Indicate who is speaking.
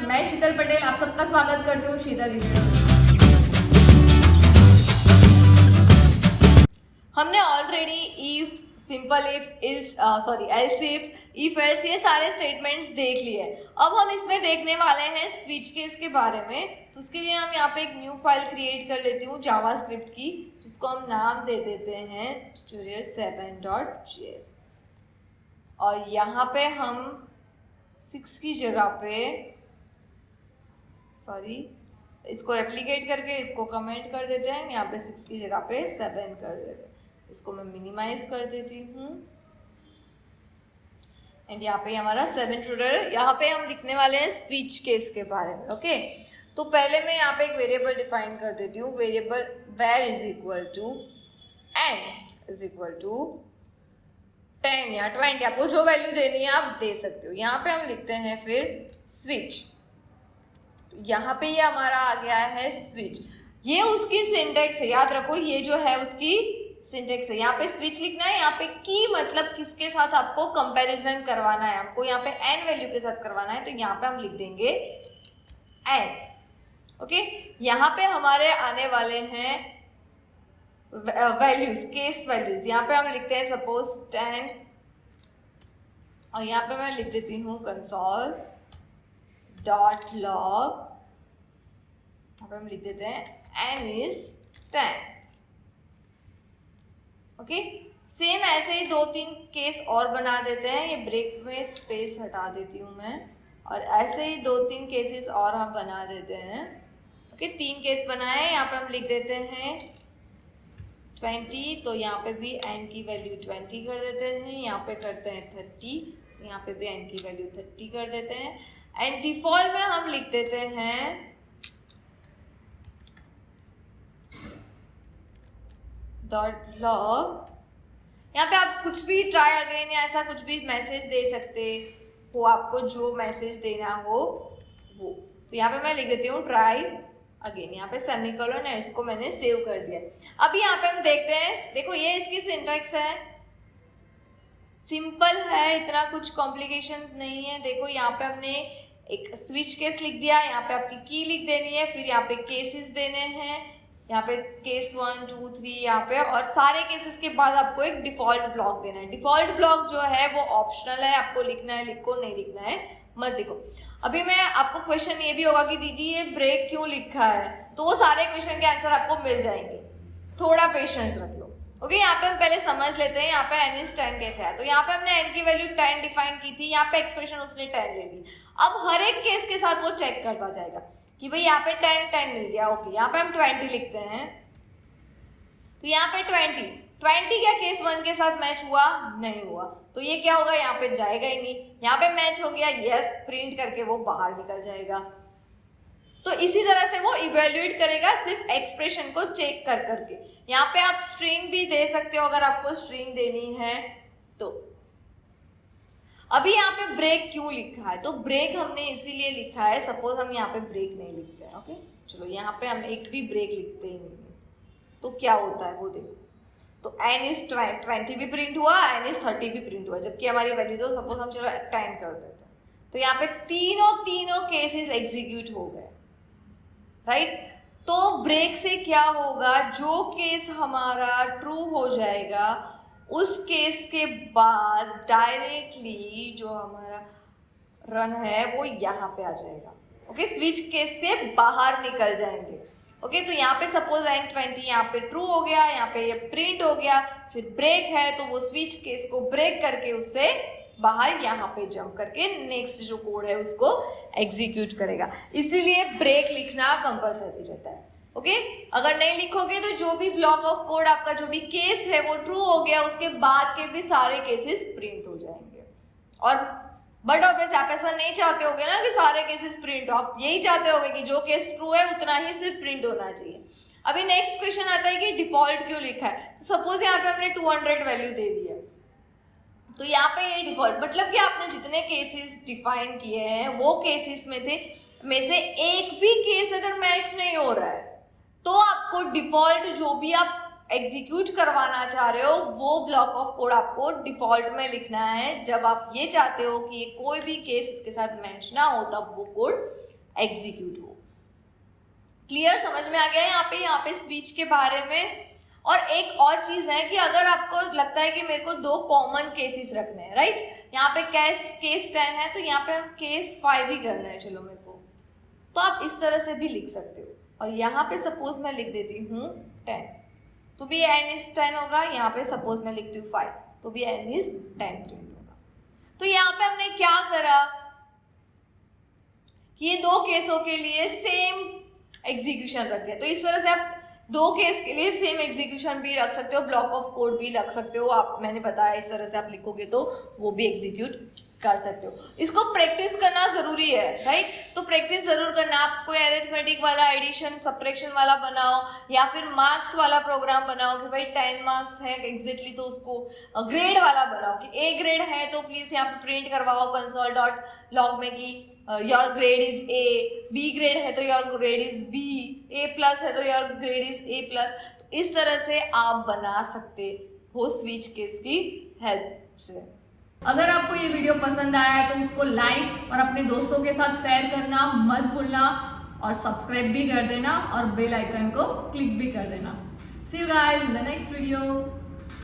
Speaker 1: मैं शीतल पटेल आप सबका स्वागत करती हूँ शीतल वीडियो। हमने already if, simple if, else if else ये सारे स्टेटमेंट्स देख लिए। अब हम इसमें देखने वाले हैं स्विच केस के बारे में। तो उसके लिए हम यहाँ पे एक न्यू फाइल क्रिएट कर लेती हूँ जावास्क्रिप्ट की, जिसको हम नाम दे देते हैं tutorial7.js। और यहाँ पे हम 6 की जगह पे इसको रेप्लिकेट करके इसको कमेंट कर देते हैं। यहाँ पे 6 की जगह पे 7 कर देते हैं। इसको मैं मिनिमाइज कर देती हूँ एंड यहाँ पे हमारा 7 ट्यूटोरियल। यहाँ पे हम लिखने वाले हैं स्विच केस के बारे में। ओके, तो पहले मैं यहाँ पे एक वेरिएबल डिफाइन कर देती हूँ। Variable where is equal to n is equal to 10 या 20, आपको जो वैल्यू देनी है आप दे सकते हो। यहाँ पे हम लिखते हैं फिर स्विच। तो यहाँ पे ये हमारा आ गया है स्विच। ये उसकी सिंटेक्स है, याद रखो ये जो है उसकी सिंटेक्स है। यहाँ पे स्विच लिखना है, यहाँ पे की मतलब किसके साथ आपको कंपैरिजन करवाना है, हमको यहाँ पे n वैल्यू के साथ करवाना है। तो यहाँ पे हम लिख देंगे n। ओके, यहाँ पे हमारे आने वाले हैं वैल्यूज, केस वैल्यूज। यहाँ पे हम लिखते हैं सपोज 10 और यहाँ पे मैं लिख देती हूँ console.log। यहाँ पे हम लिख देते हैं n is 10। ओके, सेम ऐसे ही 2-3 केस और बना देते हैं। ये ब्रेक में स्पेस हटा देती हूँ मैं, और ऐसे ही 2-3 केसेस और हम बना देते हैं। ओके, 3 केस बनाए। यहाँ पे हम लिख देते हैं 20, तो यहाँ पे भी n की वैल्यू 20 कर देते हैं। यहाँ पे करते हैं 30, यहाँ पे भी n की वैल्यू 30 कर देते हैं। एंड डिफॉल्ट में हम लिख देते हैं .log। यहाँ पे आप कुछ भी ट्राई अगेन या ऐसा कुछ भी मैसेज दे सकते हो, आपको जो मैसेज देना हो वो। तो यहाँ पे मैं लिख देती हूँ ट्राई अगेन, यहाँ पे सेमीकोलन है, इसको मैंने सेव कर दिया। अभी यहाँ पे हम देखते हैं, देखो ये इसकी सिंटैक्स है, सिंपल है, इतना कुछ कॉम्प्लिकेशंस नहीं है। देखो यहाँ पे हमने एक स्विच केस लिख दिया, यहाँ पे आपकी की लिख देनी है, फिर यहाँ पे केसेस देने हैं, यहाँ पे केस 1 2 3 यहाँ पे, और सारे केसेस के बाद आपको एक डिफॉल्ट ब्लॉक देना है। डिफॉल्ट ब्लॉक जो है वो ऑप्शनल है, आपको लिखना है लिखो, नहीं लिखना है मत लिखो। अभी मैं आपको क्वेश्चन ये भी होगा कि दीदी ये ब्रेक क्यों लिखा है, तो वो सारे क्वेश्चन के आंसर आपको मिल जाएंगे, थोड़ा पेशेंस रख लो। ओके, यहाँ पे हम पहले समझ लेते हैं यहाँ पे n is 10 कैसे है। तो यहाँ पे हमने n की वैल्यू 10 डिफाइन की थी, यहाँ पे एक्सप्रेशन उसने 10 ले ली। अब हर एक केस के साथ वो चेक करता जाएगा कि भाई यहाँ पे 10 मिल गया। ओके, यहाँ पे हम 20 लिखते हैं, तो यहाँ पे 20 क्या केस 1 के साथ मैच हुआ? नहीं हुआ, तो ये क्या होगा, यहाँ पे जाएगा ही नहीं। यहाँ पे मैच हो गया, यस, प्रिंट करके वो बाहर निकल जाएगा। तो इसी तरह से वो इवेल्युएट करेगा सिर्फ एक्सप्रेशन को चेक कर करके। यहाँ पे आप स्ट्रिंग भी दे सकते हो अगर आपको स्ट्रिंग देनी है तो। अभी यहाँ पे ब्रेक क्यों लिखा है, तो ब्रेक हमने इसीलिए लिखा है, सपोज हम यहाँ पे ब्रेक नहीं लिखते हैं। ओके, चलो यहाँ पे हम एक भी ब्रेक लिखते ही नहीं है, तो क्या होता है वो देखो। तो n is 20 भी प्रिंट हुआ, n is 30 भी प्रिंट हुआ, जबकि हमारी वैल्यू तो सपोज हम चलो 10 कर देते हैं। तो यहाँ पे तीनों केसेस एग्जीक्यूट हो गए, राइट। तो ब्रेक से क्या होगा, जो केस हमारा ट्रू हो जाएगा उस केस के बाद डायरेक्टली जो हमारा रन है वो यहाँ पे आ जाएगा। ओके, स्विच केस से बाहर निकल जाएंगे। ओके, तो यहाँ पे सपोज n20 यहाँ पे ट्रू हो गया, यहाँ पे ये प्रिंट हो गया, फिर ब्रेक है तो वो स्विच केस को ब्रेक करके उससे बाहर यहाँ पे जंप करके नेक्स्ट जो कोड है उसको एग्जीक्यूट करेगा। इसीलिए ब्रेक लिखना कंपलसरी रहता है। ओके, अगर नहीं लिखोगे तो जो भी ब्लॉक ऑफ कोड आपका जो भी केस है वो ट्रू हो गया, उसके बाद के भी सारे केसेस प्रिंट हो जाएंगे। और बट ऑब्वियसली आप ऐसा नहीं चाहते होगे ना कि सारे केसेस प्रिंट हो, आप यही चाहते होगे कि जो केस ट्रू है उतना ही सिर्फ प्रिंट होना चाहिए। अभी नेक्स्ट क्वेश्चन आता है कि डिफॉल्ट क्यों लिखा है। तो सपोज यहाँ पे हमने 200 वैल्यू दे दी है, तो यहाँ पे ये डिफॉल्ट मतलब कि आपने जितने केसेस डिफाइन किए हैं वो केसेस में से एक भी केस अगर मैच नहीं हो रहा है तो आपको डिफॉल्ट जो भी आप एग्जीक्यूट करवाना चाह रहे हो वो ब्लॉक ऑफ कोड आपको डिफॉल्ट में लिखना है। जब आप ये चाहते हो कि कोई भी केस उसके साथ मैच ना हो तब वो कोड एग्जीक्यूट हो। क्लियर, समझ में आ गया यहाँ पे स्विच के बारे में। और एक और चीज है कि अगर आपको लगता है कि मेरे को 2 कॉमन केसेस रखने हैं, राइट, यहाँ पे केस 10 है तो यहाँ पे हम केस 5 ही करना है, चलो मेरे को, तो आप इस तरह से भी लिख सकते हो। और यहाँ पे सपोज मैं लिख देती हूँ 10 तो भी n इज 10 होगा, यहाँ पे सपोज मैं लिखती हूँ 5 तो भी n इज 10 प्रिंट होगा। तो यहाँ पे हमने क्या करा कि ये 2 केसों के लिए सेम एग्जीक्यूशन रख दिया। तो इस तरह से आप 2 केस के लिए सेम एग्जीक्यूशन भी रख सकते हो, ब्लॉक ऑफ कोड भी रख सकते हो आप, मैंने बताया इस तरह से आप लिखोगे तो वो भी एग्जीक्यूट कर सकते हो। इसको प्रैक्टिस करना जरूरी है, राइट, तो प्रैक्टिस जरूर करना। आप कोई अरिथमेटिक वाला, एडिशन सब्ट्रैक्शन वाला बनाओ या फिर मार्क्स वाला प्रोग्राम बनाओ कि भाई 10 मार्क्स है एग्जैक्टली, तो उसको ग्रेड वाला बनाओ कि A ग्रेड है तो प्लीज यहाँ पे प्रिंट करवाओ console.log में कि your grade is A, B grade है तो your grade is B, A+ है तो योर ग्रेड इज A+। इस तरह से आप बना सकते हो स्विच केस की हेल्प से।
Speaker 2: अगर आपको ये वीडियो पसंद आया है तो उसको लाइक और अपने दोस्तों के साथ शेयर करना मत भूलना, और सब्सक्राइब भी कर देना और बेल आइकन को क्लिक भी कर देना। See you guys in the next video.